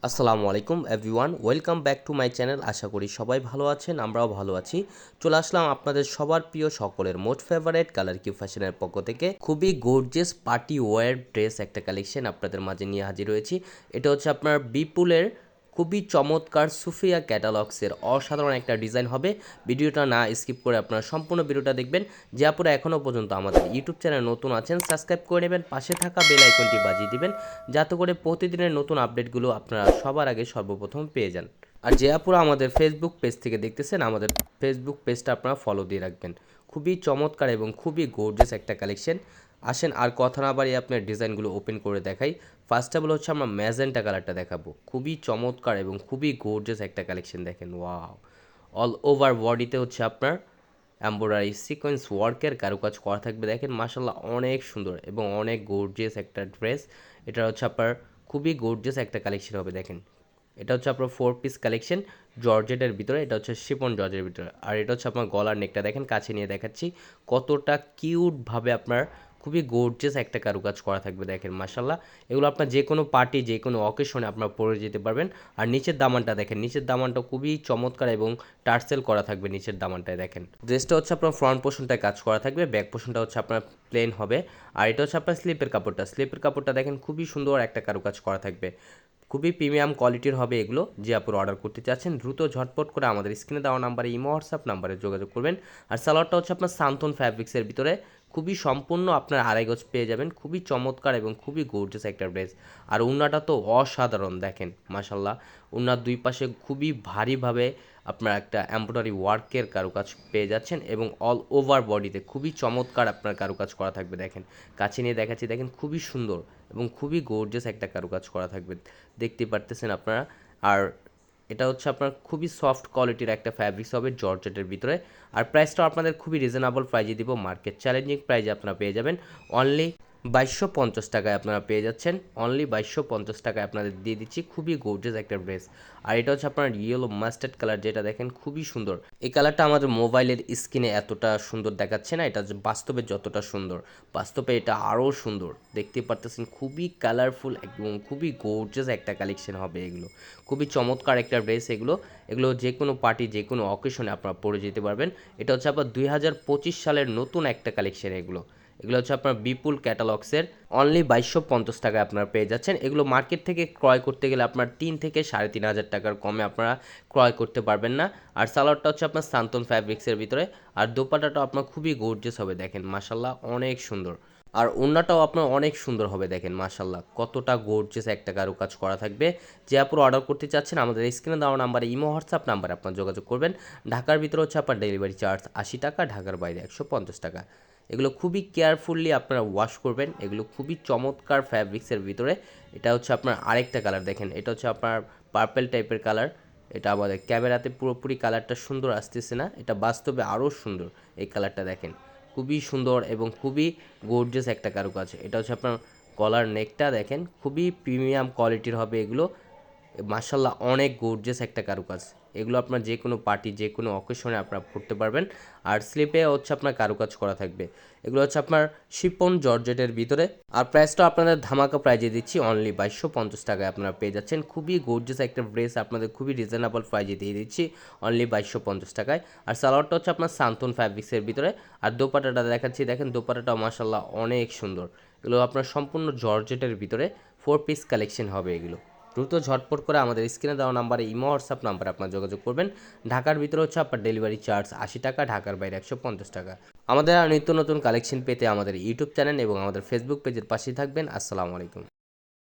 আসসালামু আলাইকুম everyone, welcome back to my channel. আশা করি সবাই ভালো আছেন, আমরাও ভালো আছি। চলে আসলাম আপনাদের সবার প্রিয়, সকলের মোস্ট ফেভারিট কালার কিউ ফ্যাশনের পক্ষ থেকে খুবই গর্জিয়াস পার্টি ওয়্যার ড্রেস একটা কালেকশন আপনাদের মাঝে নিয়ে হাজির হয়েছি। এটা হচ্ছে আপনার বিপুলের খুবই চমৎকার সুফিয়া ক্যাটালগসের অসাধারণ একটা ডিজাইন হবে। ভিডিওটা না স্কিপ করে আপনারা সম্পূর্ণ ভিডিওটা দেখবেন। যে আপনারা এখনও পর্যন্ত আমাদের ইউটিউব চ্যানেল নতুন আছেন, সাবস্ক্রাইব করে নেবেন, পাশে থাকা বেল আইকনটি বাজিয়ে দিবেন, যাতে করে প্রতিদিনের নতুন আপডেটগুলো আপনারা সবার আগে সর্বপ্রথম পেয়ে যান। আর যে আপুরা আমাদের ফেসবুক পেজ থেকে দেখতেছেন, আমাদের ফেসবুক পেজটা আপনারা ফলো দিয়ে রাখবেন। খুবই চমৎকার এবং খুবই গর্জিয়াস একটা কালেকশন। আসেন আর কথা না বাড়িয়ে আপনার ডিজাইনগুলো ওপেন করে দেখাই। ফার্স্ট অফ অল হচ্ছে আমরা ম্যাজেন্টা কালারটা দেখাবো। খুবই চমৎকার এবং খুবই গর্জিয়াস একটা কালেকশন, দেখেন ওয়াও। অল ওভার বডিতে হচ্ছে আপনার এমব্রয়ডারি সিকোয়েন্স ওয়ার্কের কারুকাজ করা থাকবে, দেখেন মাশাল্লাহ অনেক সুন্দর এবং অনেক গর্জিয়াস একটা ড্রেস। এটা হচ্ছে আপনার খুবই গর্জিয়াস একটা কালেকশন হবে, দেখেন। এটা হচ্ছে আপনার 4 পিস কালেকশন জর্জেটের ভিতরে, এটা হচ্ছে শিফন জর্জের ভিতরে। আর এটা হচ্ছে আপনার গলার নেকটা দেখেন, কাছে নিয়ে দেখাচ্ছি কতটা কিউটভাবে আপনার খুবই গর্জিয়াস একটা কারুকাজ করা থাকবে, দেখেন মাশাল্লাহ। এগুলো আপনার যে কোনো পার্টি, যে কোনো অকেশনে আপনার পরে যেতে পারবেন। আর নিচের দামানটা দেখেন, নিচের দামানটা খুবই চমৎকার এবং টার্সেল করা থাকবে নিচের দামানটায়, দেখেন। ড্রেসটা হচ্ছে আপনার ফ্রন্ট পোর্শনটায় কাজ করা থাকবে, ব্যাক পোর্শনটা হচ্ছে আপনার প্লেন হবে। আর এটা হচ্ছে আপনার স্লিপের কাপড়টা দেখেন খুবই সুন্দর একটা কারুকাজ করা থাকবে। খুবই প্রিমিয়াম কোয়ালিটির হবে এগুলো। যে আপনারা অর্ডার করতে চাচ্ছেন দ্রুত ঝটপট করে আমাদের স্ক্রিনে দেওয়া নাম্বারে, ইমো হোয়াটসঅ্যাপ নাম্বারে যোগাযোগ করবেন। আর সালোয়ারটা হচ্ছে আপনার সান্থন ফ্যাব্রিক্সের ভিতরে, খুবই সম্পূর্ণ আপনার আড়াই গজ পেয়ে যাবেন। খুবই চমৎকার এবং খুবই গর্জিয়াস একটা ড্রেস। আর উন্নাটা তো অসাধারণ, দেখেন মাশাল্লাহ। উন্নার দুই পাশে খুবই ভারীভাবে আপনার একটা এমব্রয়ডারি ওয়ার্কের কারুকাজ পেয়ে যাচ্ছেন এবং অল ওভার বডিতে খুবই চমৎকার আপনার কারুকাজ করা থাকবে, দেখেন। কাছে নিয়ে দেখাচ্ছি, দেখেন খুবই সুন্দর এবং খুবই গর্জিয়াস একটা কারুকাজ করা থাকবে, দেখতে পারতেছেন আপনারা। আর এটা হচ্ছে আপনার খুবই সফট কোয়ালিটির একটা ফ্যাব্রিক্স হবে জর্জেটের ভিতরে। আর প্রাইসটাও আপনাদের খুবই রিজনেবল প্রাইজে দিব, মার্কেট চ্যালেঞ্জিং প্রাইজে আপনারা পেয়ে যাবেন অনলি 2250 টাকায় আপনারা পেয়ে যাচ্ছেন। অনলি 2250 টাকায় আপনাদের দিয়ে দিচ্ছি খুবই গর্জিয়াস একটা ড্রেস। আর এটা হচ্ছে আপনার ইয়েলো মাস্টার্ড কালার, যেটা দেখেন খুবই সুন্দর। এই কালারটা আমাদের মোবাইলের স্ক্রিনে এতটা সুন্দর দেখাচ্ছে না, এটা বাস্তবে যতটা সুন্দর, বাস্তবে এটা আরও সুন্দর। দেখতে পারতেছেন খুবই কালারফুল এবং খুবই গর্জিয়াস একটা কালেকশন হবে এগুলো। খুবই চমৎকার একটা ড্রেস এগুলো। এগুলো যে কোনো পার্টি, যে কোনো অকেশনে আপনারা পরে যেতে পারবেন। এটা হচ্ছে আপনার 2025 সালের নতুন একটা কালেকশন এগুলো। এগুলো হচ্ছে আপনার বিপুল ক্যাটালগসের অনলি 2250 টাকায় আপনারা পেয়ে যাচ্ছেন। এগুলো মার্কেট থেকে ক্রয় করতে গেলে আপনার 3 থেকে 3,500 টাকার কমে আপনারা ক্রয় করতে পারবেন না। আর সালোয়ারটা হচ্ছে আপনার সান্তন ফ্যাব্রিক্সের ভিতরে। আর দোপাট্টাটা আপনার খুবই গর্জিয়াস হবে, দেখেন মাশাল্লাহ অনেক সুন্দর। আর ওড়নাটাও আপনার অনেক সুন্দর হবে, দেখেন মাশাল্লাহ কতটা গর্জিয়াস একটা কারুকাজ করা থাকবে। যে আপনারা অর্ডার করতে চাচ্ছেন আমাদের স্ক্রিনে দেওয়া নাম্বারে, ইমো হোয়াটসঅ্যাপ নাম্বারে আপনার যোগাযোগ করবেন। ঢাকার ভিতরে হচ্ছে আপনার ডেলিভারি চার্জ 80 টাকা, ঢাকার বাইরে 150 টাকা। এগুলো খুবই কেয়ারফুলি আপনারা ওয়াশ করবেন। এগুলো খুবই চমৎকার ফ্যাব্রিক্সের ভিতরে। এটা হচ্ছে আপনার আরেকটা কালার, দেখেন এটা হচ্ছে আপনার পার্পেল টাইপের কালার। এটা আমাদের ক্যামেরাতে পুরোপুরি কালারটা সুন্দর আসতেছে না, এটা বাস্তবে আরও সুন্দর। এই কালারটা দেখেন খুবই সুন্দর এবং খুবই গর্জিয়াস একটা কারুকাজ। এটা হচ্ছে আপনার গলার নেকটা দেখেন, খুবই প্রিমিয়াম কোয়ালিটির হবে এগুলো। মাশাল্লাহ অনেক গর্জিয়াস একটা কারুকাজ। এগুলো আপনার যে কোনো পার্টি, যে কোনো অকেশনে আপনারা পড়তে পারবেন। আর স্লিপে হচ্ছে আপনার কারুকাজ করা থাকবে। এগুলো হচ্ছে আপনার শিপন জর্জেটের ভিতরে। আর প্রাইসটা আপনাদের ধামাকা প্রাইজে দিচ্ছি, অনলি 2250 টাকায় আপনারা পেয়ে যাচ্ছেন। খুবই গর্জিয়াস একটা ড্রেস আপনাদের খুবই রিজনেবল প্রাইজে দিয়ে দিচ্ছি, অনলি 2250 টাকায়। আর সালোয়ারটা হচ্ছে আপনার সান্তন ফ্যাব্রিক্সের ভিতরে। আর দোপাট্টাটা দেখাচ্ছি, দেখেন দোপাট্টাটাও মাশাল্লাহ অনেক সুন্দর। এগুলো আপনার সম্পূর্ণ জর্জেটের ভিতরে 4 পিস কালেকশন হবে এগুলো। দ্রুত ঝটপট করে আমাদের স্ক্রিনে দেওয়া নাম্বারে, ইমো হোয়াটসঅ্যাপ নাম্বারে আপনার যোগাযোগ করবেন। ঢাকার ভিতরে হচ্ছে আপনার ডেলিভারি চার্জ 80 টাকা, ঢাকার বাইরে 150 টাকা। আমাদের আর নিত্য নতুন কালেকশন পেতে আমাদের ইউটিউব চ্যানেল এবং আমাদের ফেসবুক পেজের পাশেই থাকবেন। আসসালামু আলাইকুম।